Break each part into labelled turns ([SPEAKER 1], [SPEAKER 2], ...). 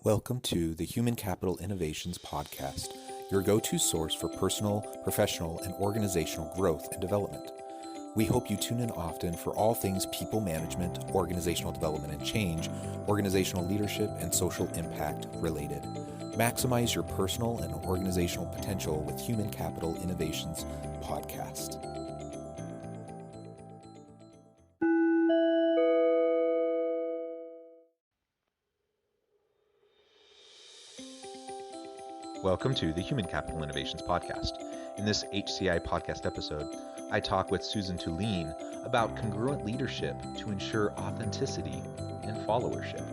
[SPEAKER 1] Welcome to the Human Capital Innovations Podcast, your go-to source for personal, professional, and organizational growth and development. We hope you tune in often for all things people management, organizational development and change, organizational leadership, and social impact related. Maximize your personal and organizational potential with Human Capital Innovations Podcast. Welcome to the Human Capital Innovations Podcast. In this HCI podcast episode, I talk with Suzanne Tulien about congruent leadership to ensure authenticity and followership.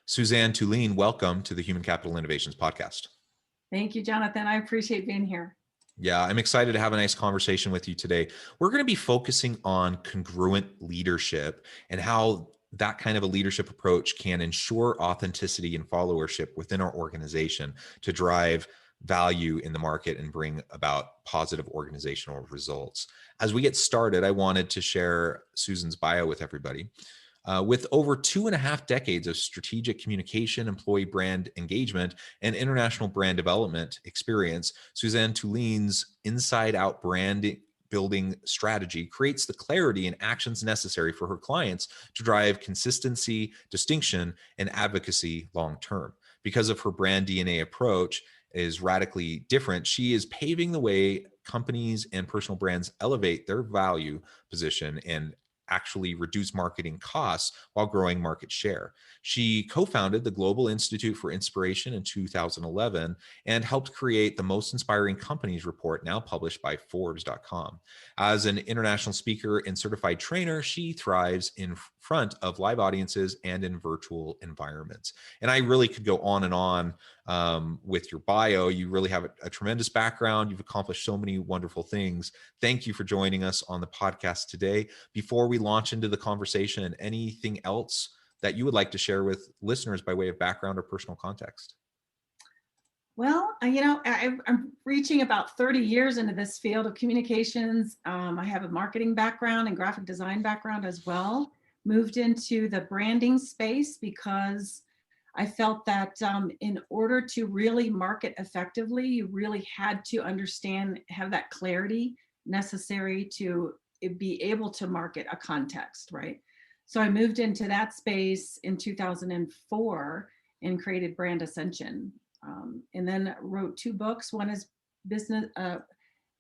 [SPEAKER 1] Suzanne Tulien, welcome to the Human Capital Innovations Podcast.
[SPEAKER 2] Thank you, Jonathan. I appreciate being here.
[SPEAKER 1] Yeah, I'm excited to have a nice conversation with you today. We're going to be focusing on congruent leadership and how that kind of a leadership approach can ensure authenticity and followership within our organization to drive value in the market and bring about positive organizational results. As we get started, I wanted to share Suzanne's bio with everybody. With over 2.5 decades of strategic communication, employee brand engagement, and international brand development experience, Suzanne Tulien's inside-out brand building strategy creates the clarity and actions necessary for her clients to drive consistency, distinction, and advocacy long-term. Because of her brand DNA approach is radically different, she is paving the way companies and personal brands elevate their value position and actually reduce marketing costs while growing market share. She co-founded the Global Institute for Inspiration in 2011 and helped create the Most Inspiring Companies report, now published by Forbes.com. As an international speaker and certified trainer, she thrives in front of live audiences and in virtual environments. And I really could go on and on with your bio. You really have a tremendous background. You've accomplished so many wonderful things. Thank you for joining us on the podcast today. Before we launch into the conversation, anything else that you would like to share with listeners by way of background or personal context?
[SPEAKER 2] Well, I'm reaching about 30 years into this field of communications. I have a marketing background and graphic design background as well. Moved into the branding space because I felt that in order to really market effectively, you really had to understand, have that clarity necessary to be able to market a context, right? So I moved into that space in 2004 and created Brand Ascension. And then wrote 2 books. One is Business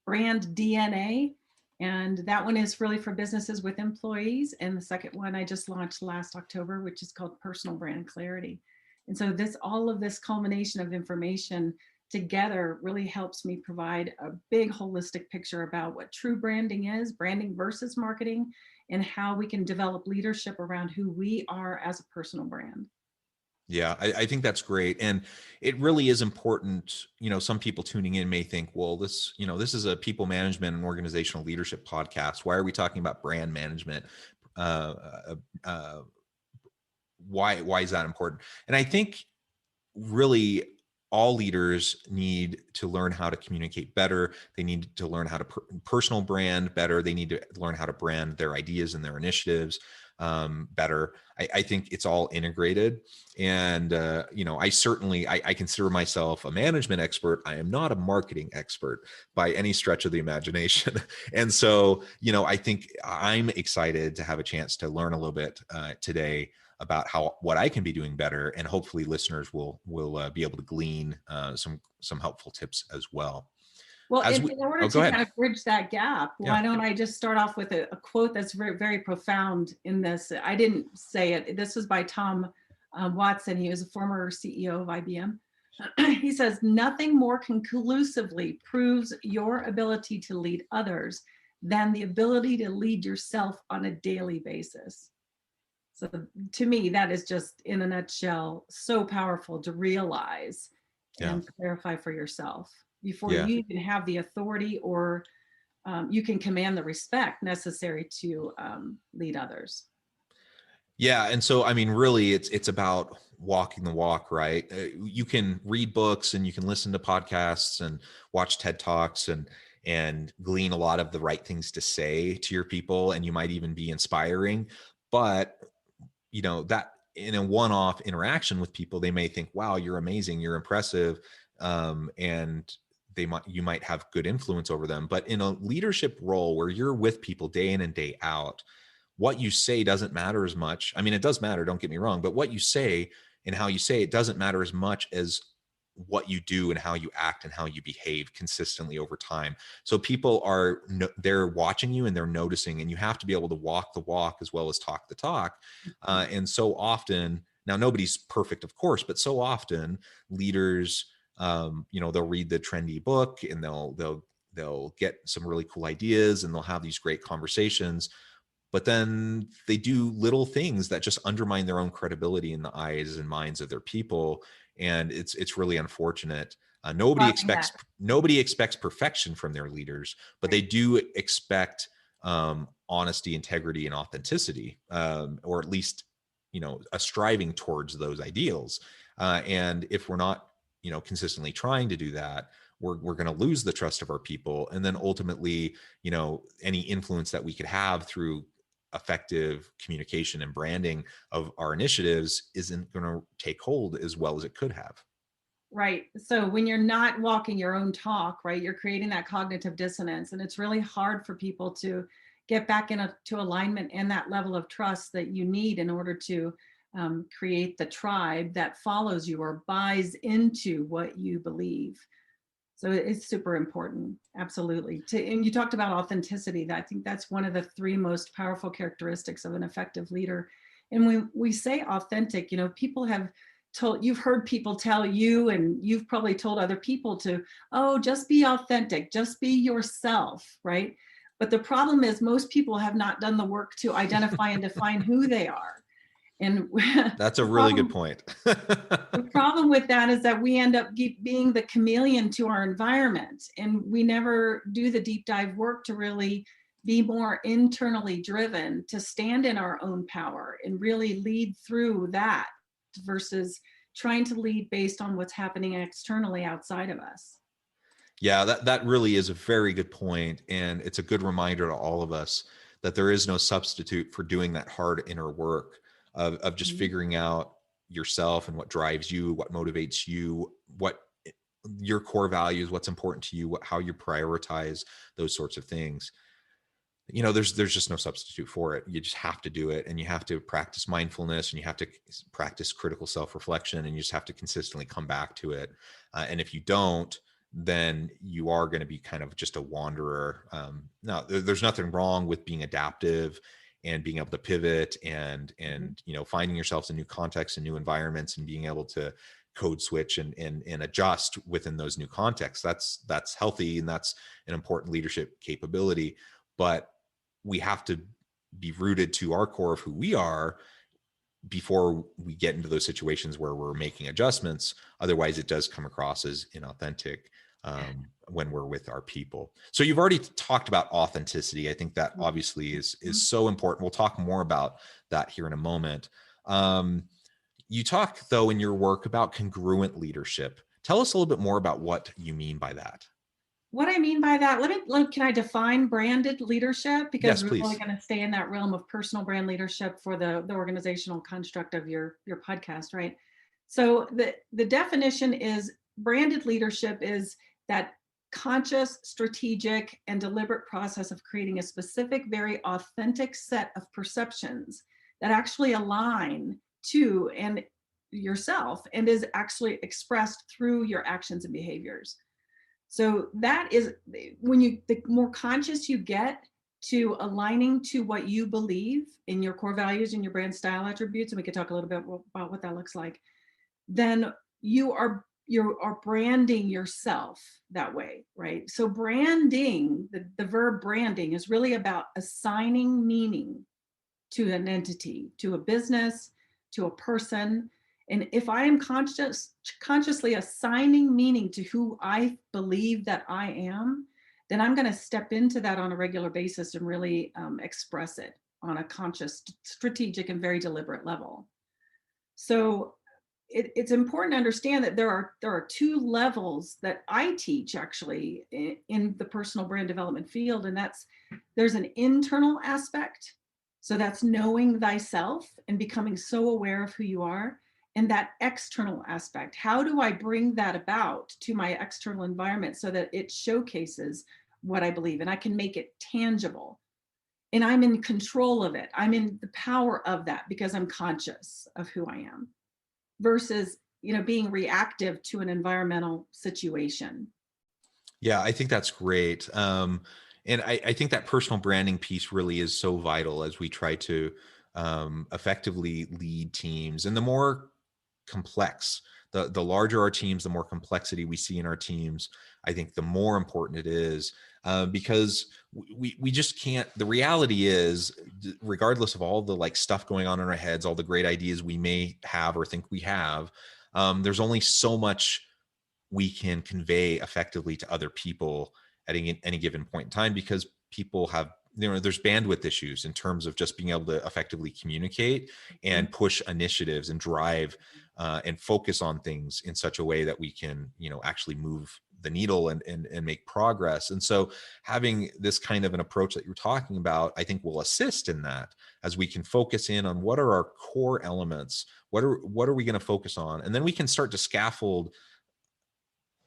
[SPEAKER 2] Brand DNA, and that one is really for businesses with employees. And the second one I just launched last October, which is called Personal Brand Clarity. And so all of this culmination of information together really helps me provide a big holistic picture about what true branding is, branding versus marketing, and how we can develop leadership around who we are as a personal brand.
[SPEAKER 1] Yeah, I think that's great. And it really is important. Some people tuning in may think, well, this is a people management and organizational leadership podcast. Why are we talking about brand management? Why is that important? And I think really all leaders need to learn how to communicate better. They need to learn how to personal brand better. They need to learn how to brand their ideas and their initiatives better. I think it's all integrated. And, I consider myself a management expert. I am not a marketing expert by any stretch of the imagination. And so, I think I'm excited to have a chance to learn a little bit today about what I can be doing better, and hopefully listeners will be able to glean some helpful tips as well.
[SPEAKER 2] Well, in order to kind of bridge that gap, why don't I just start off with a quote that's very, very profound in this. I didn't say it. This was by Tom Watson. He was a former CEO of IBM. He says, "Nothing more conclusively proves your ability to lead others than the ability to lead yourself on a daily basis." So to me, that is just, in a nutshell, so powerful to realize and clarify for yourself before you even have the authority or you can command the respect necessary to lead others.
[SPEAKER 1] Yeah, and so I mean, really, it's about walking the walk, right? You can read books and you can listen to podcasts and watch TED Talks and glean a lot of the right things to say to your people, and you might even be inspiring. But that in a one-off interaction with people, they may think, "Wow, you're amazing, you're impressive," and you might have good influence over them. But in a leadership role where you're with people day in and day out, what you say doesn't matter as much. I mean, it does matter, don't get me wrong, but what you say and how you say it doesn't matter as much as what you do and how you act and how you behave consistently over time. So people they're watching you and they're noticing, and you have to be able to walk the walk as well as talk the talk. And so often, now nobody's perfect, of course, but so often leaders, they'll read the trendy book and they'll get some really cool ideas and they'll have these great conversations, but then they do little things that just undermine their own credibility in the eyes and minds of their people, and it's really unfortunate. Nobody expects perfection from their leaders, but they do expect honesty, integrity, and authenticity, or at least a striving towards those ideals. And if we're not consistently trying to do that, we're going to lose the trust of our people, and then ultimately any influence that we could have through effective communication and branding of our initiatives isn't going to take hold as well as it could have.
[SPEAKER 2] Right. So when you're not walking your own talk, right, you're creating that cognitive dissonance, and it's really hard for people to get back into alignment and that level of trust that you need in order to create the tribe that follows you or buys into what you believe. So it's super important. Absolutely. And you talked about authenticity. I think that's one of the three most powerful characteristics of an effective leader. And when we say authentic, people have you've heard people tell you, and you've probably told other people to, oh, just be authentic, just be yourself, right? But the problem is most people have not done the work to identify and define who they are. And
[SPEAKER 1] that's a really good point.
[SPEAKER 2] the problem with that is that we end up being the chameleon to our environment, and we never do the deep dive work to really be more internally driven, to stand in our own power and really lead through that versus trying to lead based on what's happening externally outside of us.
[SPEAKER 1] Yeah, that really is a very good point. And it's a good reminder to all of us that there is no substitute for doing that hard inner work of just figuring out yourself and what drives you, what motivates you, what your core values, what's important to you, how you prioritize those sorts of things. There's just no substitute for it. You just have to do it, and you have to practice mindfulness, and you have to practice critical self-reflection, and you just have to consistently come back to it. And if you don't, then you are going to be kind of just a wanderer. Now, there's nothing wrong with being adaptive and being able to pivot and finding yourselves in new contexts and new environments and being able to code switch and adjust within those new contexts. That's healthy, and that's an important leadership capability. But we have to be rooted to our core of who we are before we get into those situations where we're making adjustments. Otherwise, it does come across as inauthentic when we're with our people. So you've already talked about authenticity. I think that obviously is so important. We'll talk more about that here in a moment. You talk, though, in your work about congruent leadership. Tell us a little bit more about what you mean by that.
[SPEAKER 2] What I mean by that, can I define branded leadership? Because
[SPEAKER 1] yes,
[SPEAKER 2] we're
[SPEAKER 1] please.
[SPEAKER 2] really going to stay in that realm of personal brand leadership for the organizational construct of your podcast, right? So the definition is branded leadership is that conscious, strategic, and deliberate process of creating a specific, very authentic set of perceptions that actually align to and yourself and is actually expressed through your actions and behaviors. So that is when the more conscious you get to aligning to what you believe in your core values and your brand style attributes, and we could talk a little bit about what that looks like, then you are branding yourself that way, right? So branding, the verb branding is really about assigning meaning to an entity, to a business, to a person. And if I am consciously assigning meaning to who I believe that I am, then I'm going to step into that on a regular basis and really express it on a conscious, strategic, and very deliberate level. So it's important to understand that there are two levels that I teach actually in the personal brand development field, and there's an internal aspect. So that's knowing thyself and becoming so aware of who you are, and that external aspect. How do I bring that about to my external environment so that it showcases what I believe and I can make it tangible? And I'm in control of it. I'm in the power of that because I'm conscious of who I am versus, being reactive to an environmental situation.
[SPEAKER 1] Yeah, I think that's great. And I think that personal branding piece really is so vital as we try to effectively lead teams. And the more complex, the larger our teams, the more complexity we see in our teams, I think the more important it is, because we just can't. The reality is, regardless of all the like stuff going on in our heads, all the great ideas we may have or think we have, there's only so much we can convey effectively to other people at any given point in time, because people have, there's bandwidth issues in terms of just being able to effectively communicate and push initiatives and drive and focus on things in such a way that we can, actually move the needle and make progress. And so having this kind of an approach that you're talking about, I think will assist in that, as we can focus in on what are our core elements, what are we going to focus on, and then we can start to scaffold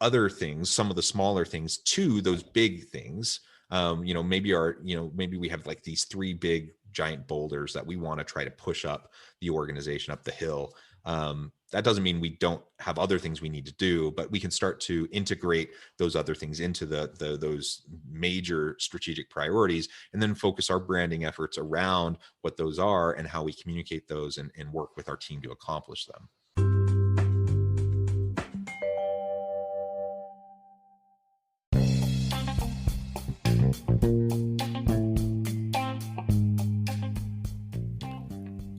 [SPEAKER 1] other things, some of the smaller things, to those big things. Maybe we have like these three big giant boulders that we want to try to push up the organization up the hill. That doesn't mean we don't have other things we need to do, but we can start to integrate those other things into those major strategic priorities, and then focus our branding efforts around what those are and how we communicate those and work with our team to accomplish them.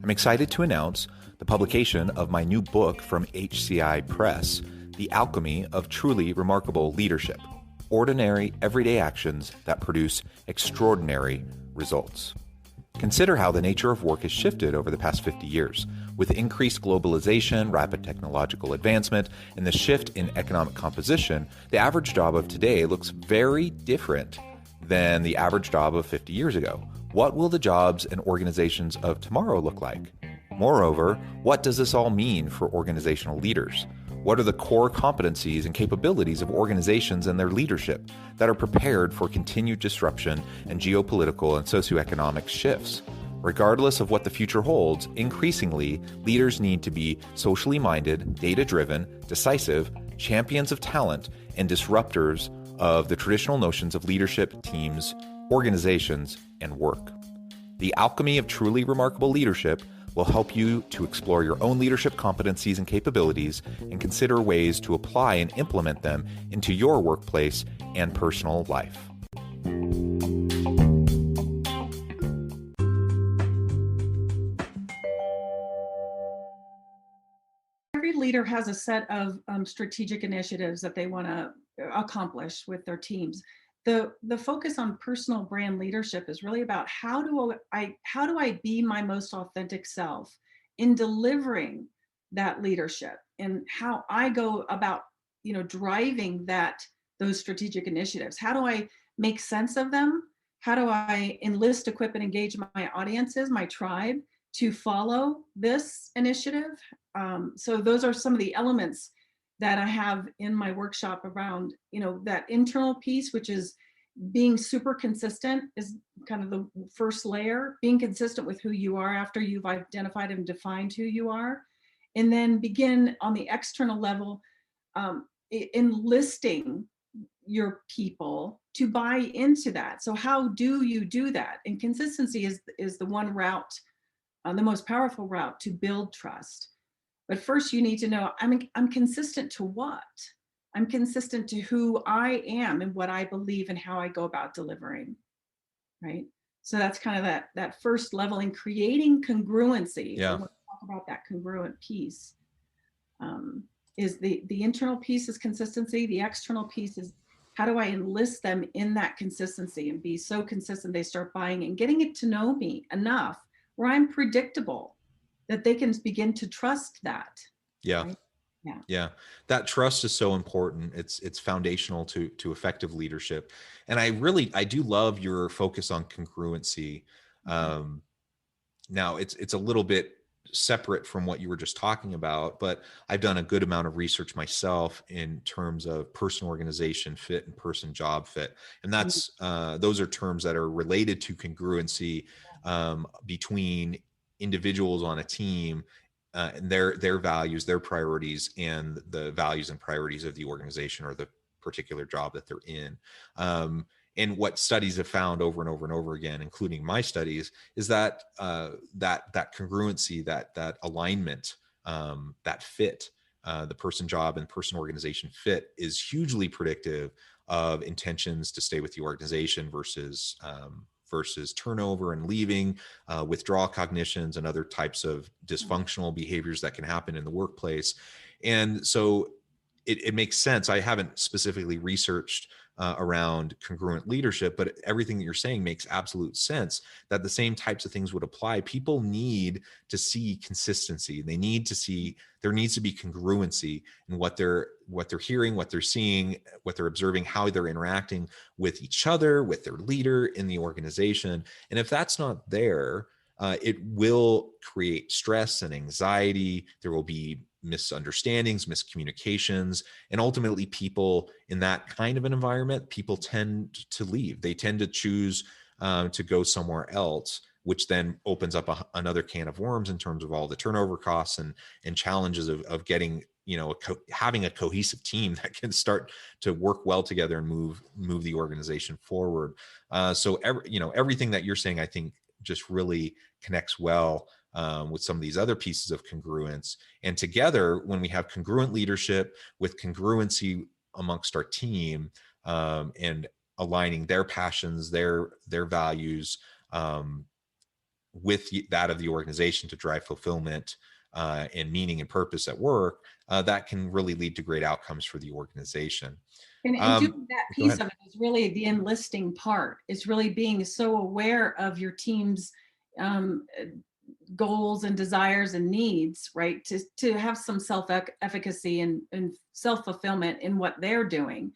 [SPEAKER 1] I'm excited to announce the publication of my new book from HCI Press, The Alchemy of Truly Remarkable Leadership: Ordinary, Everyday Actions That Produce Extraordinary Results. Consider how the nature of work has shifted over the past 50 years. With increased globalization, rapid technological advancement, and the shift in economic composition, the average job of today looks very different than the average job of 50 years ago. What will the jobs and organizations of tomorrow look like? Moreover, what does this all mean for organizational leaders? What are the core competencies and capabilities of organizations and their leadership that are prepared for continued disruption and geopolitical and socioeconomic shifts? Regardless of what the future holds, increasingly, leaders need to be socially minded, data-driven, decisive, champions of talent, and disruptors of the traditional notions of leadership, teams, organizations, and work. The Alchemy of Truly Remarkable Leadership will help you to explore your own leadership competencies and capabilities and consider ways to apply and implement them into your workplace and personal life.
[SPEAKER 2] Every leader has a set of strategic initiatives that they want to accomplish with their teams. The focus on personal brand leadership is really about how do I be my most authentic self in delivering that leadership, and how I go about driving those strategic initiatives. How do I make sense of them? How do I enlist, equip, and engage my audiences, my tribe, to follow this initiative? So those are some of the elements that I have in my workshop around, that internal piece, which is being super consistent, is kind of the first layer, being consistent with who you are after you've identified and defined who you are. And then begin on the external level, enlisting your people to buy into that. So how do you do that? And consistency is the one route, the most powerful route to build trust. But first you need to know, I'm consistent to what? I'm consistent to who I am and what I believe and how I go about delivering, right? So that's kind of that first level in creating congruency.
[SPEAKER 1] Yeah.
[SPEAKER 2] So we'll talk about that congruent piece. Is the internal piece is consistency. The external piece is How do I enlist them in that consistency and be so consistent they start buying and getting it to know me enough where I'm predictable, that they can begin to trust that,
[SPEAKER 1] Yeah.
[SPEAKER 2] right? Yeah.
[SPEAKER 1] Yeah, that trust is so important. It's foundational to effective leadership, and I do love your focus on congruency.
[SPEAKER 2] Mhm.
[SPEAKER 1] Um, Now it's a little bit separate from what you were just talking about, but I've done a good amount of research myself in terms of person organization fit and person job fit, and
[SPEAKER 2] Mm.
[SPEAKER 1] that's those are terms that are related to congruency between individuals on a team and their values, their priorities, and the values and priorities of the organization or the particular job that they're in. And what studies have found over and over and over again, including my studies, is that that congruency, that alignment, that fit, the person job and person organization fit is hugely predictive of intentions to stay with the organization versus turnover and leaving, withdrawal cognitions, and other types of dysfunctional behaviors that can happen in the workplace. And so it makes sense. I haven't specifically researched around congruent leadership, but everything that you're saying makes absolute sense, that the same types of things would apply. People need to see consistency. They need to see, there needs to be congruency in what they're hearing, what they're seeing, what they're observing, how they're interacting with each other, with their leader in the organization. And if that's not there, it will create stress and anxiety. There will be misunderstandings, miscommunications, and ultimately people in that kind of an environment, people tend to leave. They tend to choose to go somewhere else, which then opens up another can of worms in terms of all the turnover costs and challenges of getting, having a cohesive team that can start to work well together and move the organization forward. So everything that you're saying, I think, just really connects well with some of these other pieces of congruence. And together, when we have congruent leadership with congruency amongst our team, and aligning their passions, their values, with that of the organization to drive fulfillment and meaning and purpose at work, that can really lead to great outcomes for the organization.
[SPEAKER 2] And doing that
[SPEAKER 1] Go
[SPEAKER 2] piece
[SPEAKER 1] ahead.
[SPEAKER 2] of it is really the enlisting part. It's really being so aware of your team's um, goals and desires and needs, right? To have some self-efficacy and self-fulfillment in what they're doing,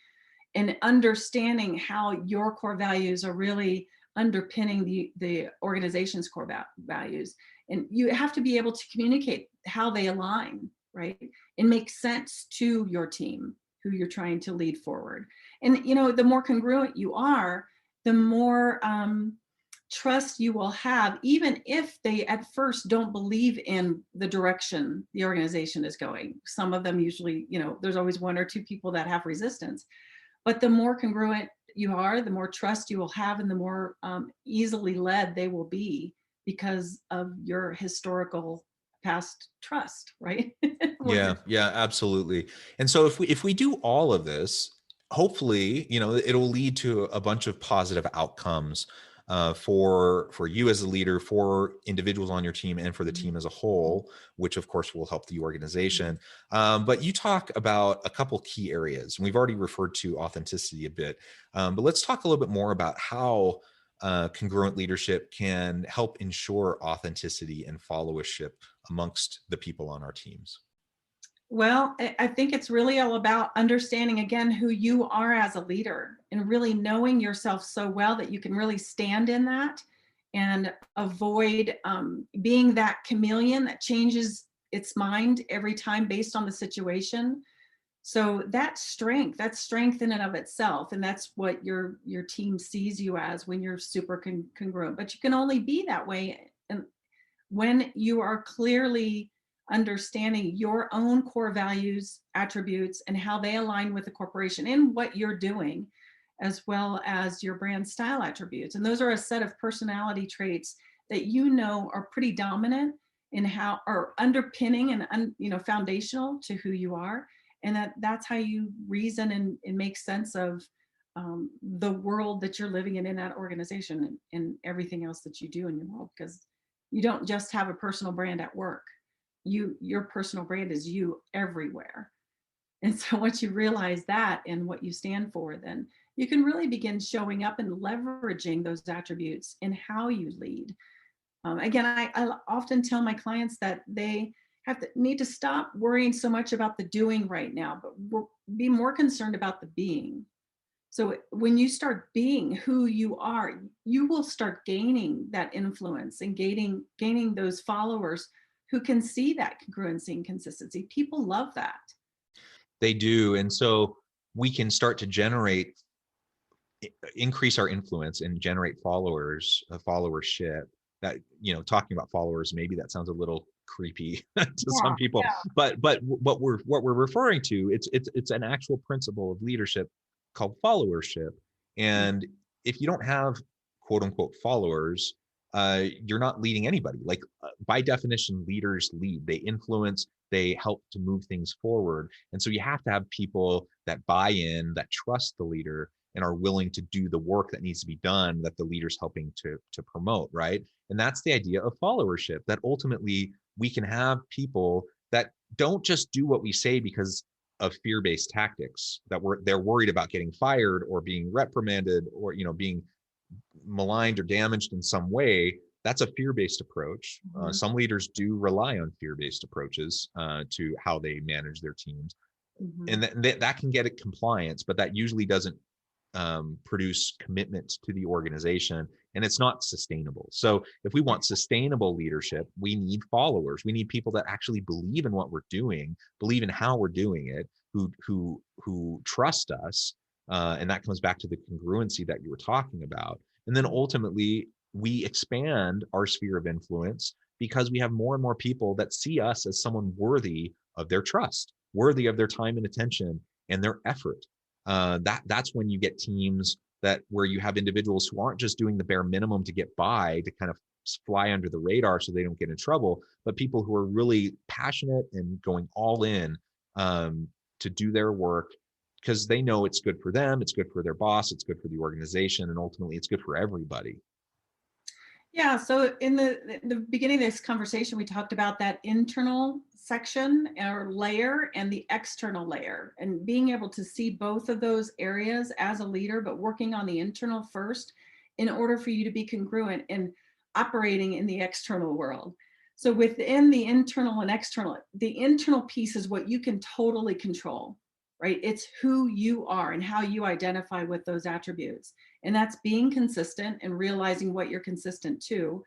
[SPEAKER 2] and understanding how your core values are really underpinning the organization's core values. And you have to be able to communicate how they align, right? And make sense to your team, who you're trying to lead forward. And the more congruent you are, the more trust you will have, even if they at first don't believe in the direction the organization is going. Some of them usually, there's always one or two people that have resistance, but the more congruent you are, the more trust you will have, and the more easily led they will be because of your historical past trust, right? What
[SPEAKER 1] Yeah,
[SPEAKER 2] you're
[SPEAKER 1] yeah, absolutely. And so if we do all of this, hopefully, it'll lead to a bunch of positive outcomes for you as a leader, for individuals on your team, and for the
[SPEAKER 2] doing.
[SPEAKER 1] team as a whole, which of course will help the organization. But you talk about a couple key areas, and we've already referred to authenticity a bit. But let's talk a little bit more about how congruent leadership can help ensure authenticity and followership amongst the people on our teams.
[SPEAKER 2] Well, I think it's really all about understanding again who you are as a leader, and really knowing yourself so well that you can really stand in that and avoid being that chameleon that changes its mind every time based on the situation. So that's strength in and of itself, and that's what your team sees you as when you're super congruent. But you can only be that way and when you are clearly understanding your own core values, attributes, and how they align with the corporation and what you're doing, as well as your brand style attributes. And those are a set of personality traits that are pretty dominant in how are underpinning and foundational to who you are. And that's how you reason and make sense of the world that you're living in that organization, and everything else that you do in your world, because you don't just have a personal brand at work. Your personal brand is you everywhere. And so once you realize that and what you stand for, then you can really begin showing up and leveraging those attributes in how you lead. Again, I often tell my clients that they need to stop worrying so much about the doing right now, but be more concerned about the being. So when you start being who you are, you will start gaining that influence and gaining those followers who can see that congruency and consistency. People love that.
[SPEAKER 1] They do. And so we can start to increase our influence and generate followers, a followership. That, talking about followers, maybe that sounds a little creepy to some
[SPEAKER 2] Yeah,
[SPEAKER 1] people, but what we're referring to, it's an actual principle of leadership called followership. And if you don't have quote unquote followers, you're not leading anybody. Like, by definition, leaders lead, they influence, they help to move things forward. And so you have to have people that buy in, that trust the leader, and are willing to do the work that needs to be done that the leader's helping to promote, right? And that's the idea of followership, that ultimately we can have people that don't just do what we say because of fear-based tactics, that they're worried about getting fired or being reprimanded or being maligned or damaged in some way. That's a fear-based approach.
[SPEAKER 2] Mhm,
[SPEAKER 1] Some leaders do rely on fear-based approaches to how they manage their teams,
[SPEAKER 2] mhm.
[SPEAKER 1] and that can get it compliance, but that usually doesn't produce commitment to the organization, and it's not sustainable. So if we want sustainable leadership, we need followers. We need people that actually believe in what we're doing, believe in how we're doing it, who trust us, and that comes back to the congruency that you were talking about. And then ultimately, we expand our sphere of influence because we have more and more people that see us as someone worthy of their trust, worthy of their time and attention and their effort. That's when you get teams where you have individuals who aren't just doing the bare minimum to get by, to kind of fly under the radar so they don't get in trouble, but people who are really passionate and going all in, to do their work because they know it's good for them, it's good for their boss, it's good for the organization, and ultimately it's good for everybody.
[SPEAKER 2] Yeah, so in the beginning of this conversation, we talked about that internal section or layer and the external layer, and being able to see both of those areas as a leader, but working on the internal first in order for you to be congruent and operating in the external world. So within the internal and external, the internal piece is what you can totally control, right? It's who you are and how you identify with those attributes. And that's being consistent and realizing what you're consistent to,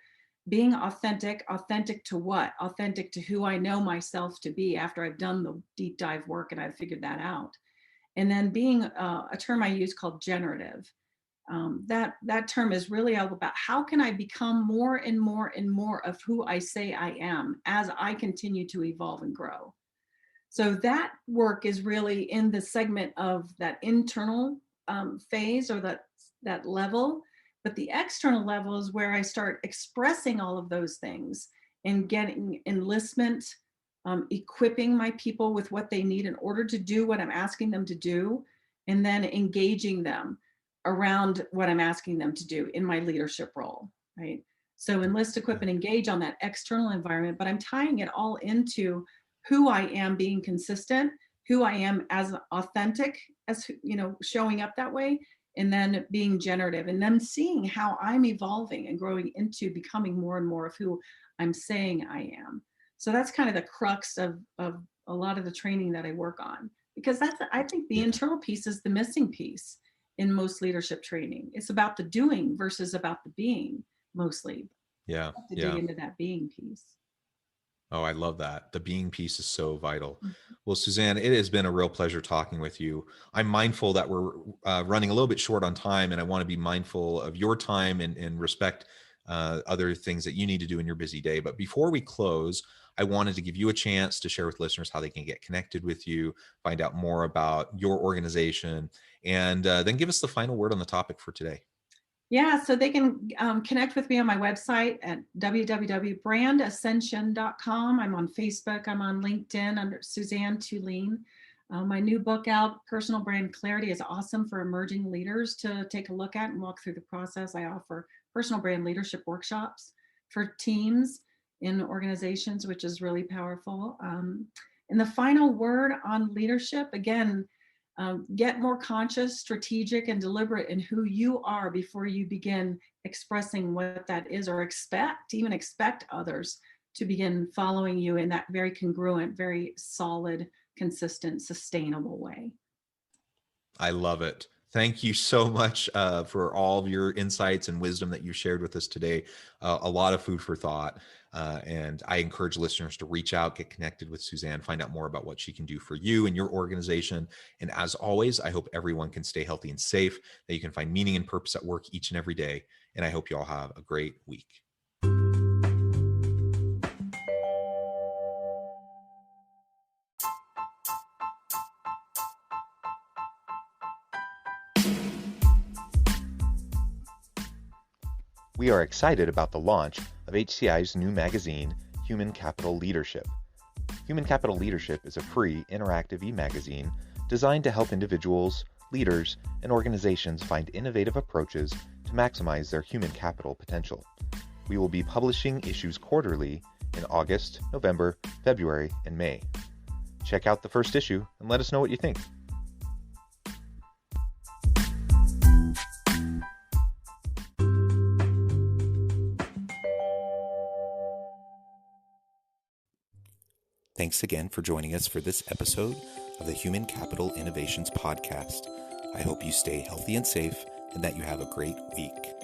[SPEAKER 2] being authentic. Authentic to what? Authentic to who I know myself to be after I've done the deep dive work and I've figured that out. And then being a term I use called generative. That term is really all about how can I become more and more and more of who I say I am as I continue to evolve and grow. So that work is really in the segment of that internal phase, or that level. But the external level is where I start expressing all of those things and getting enlistment, equipping my people with what they need in order to do what I'm asking them to do, and then engaging them around what I'm asking them to do in my leadership role, right? So enlist, equip, and engage on that external environment, but I'm tying it all into who I am being consistent, who I am as authentic as, showing up that way, and then being generative, and then seeing how I'm evolving and growing into becoming more and more of who I'm saying I am. So that's kind of the crux of a lot of the training that I work on, because I think the
[SPEAKER 1] Yeah.
[SPEAKER 2] internal piece is the missing piece in most leadership training. It's about the doing versus about the being mostly.
[SPEAKER 1] Yeah.
[SPEAKER 2] I have to dig
[SPEAKER 1] Yeah.
[SPEAKER 2] into that being piece.
[SPEAKER 1] Oh, I love that. The being piece is so vital.
[SPEAKER 2] Mm.
[SPEAKER 1] Well, Suzanne, it has been a real pleasure talking with you. I'm mindful that we're running a little bit short on time, and I want to be mindful of your time and respect other things that you need to do in your busy day. But before we close, I wanted to give you a chance to share with listeners how they can get connected with you, find out more about your organization, and then give us the final word on the topic for today.
[SPEAKER 2] Yeah, so they can connect with me on my website at www.brandascension.com. I'm on Facebook, I'm on LinkedIn under Suzanne Tulien. My new book out, Personal Brand Clarity, is awesome for emerging leaders to take a look at and walk through the process. I offer personal brand leadership workshops for teams in organizations, which is really powerful. And the final word on leadership, again, get more conscious, strategic, and deliberate in who you are before you begin expressing what that is, or even expect others to begin following you in that very congruent, very solid, consistent, sustainable way.
[SPEAKER 1] I love it. Thank you so much for all of your insights and wisdom that you shared with us today. A lot of food for thought. And I encourage listeners to reach out, get connected with Suzanne, find out more about what she can do for you and your organization. And as always, I hope everyone can stay healthy and safe, that you can find meaning and purpose at work each and every day. And I hope you all have a great week.
[SPEAKER 3] We are excited about the launch of HCI's new magazine, Human Capital Leadership. Human Capital Leadership is a free, interactive e-magazine designed to help individuals, leaders, and organizations find innovative approaches to maximize their human capital potential. We will be publishing issues quarterly in August, November, February, and May. Check out the first issue and let us know what you think.
[SPEAKER 1] Thanks again for joining us for this episode of the Human Capital Innovations Podcast. I hope you stay healthy and safe and that you have a great week.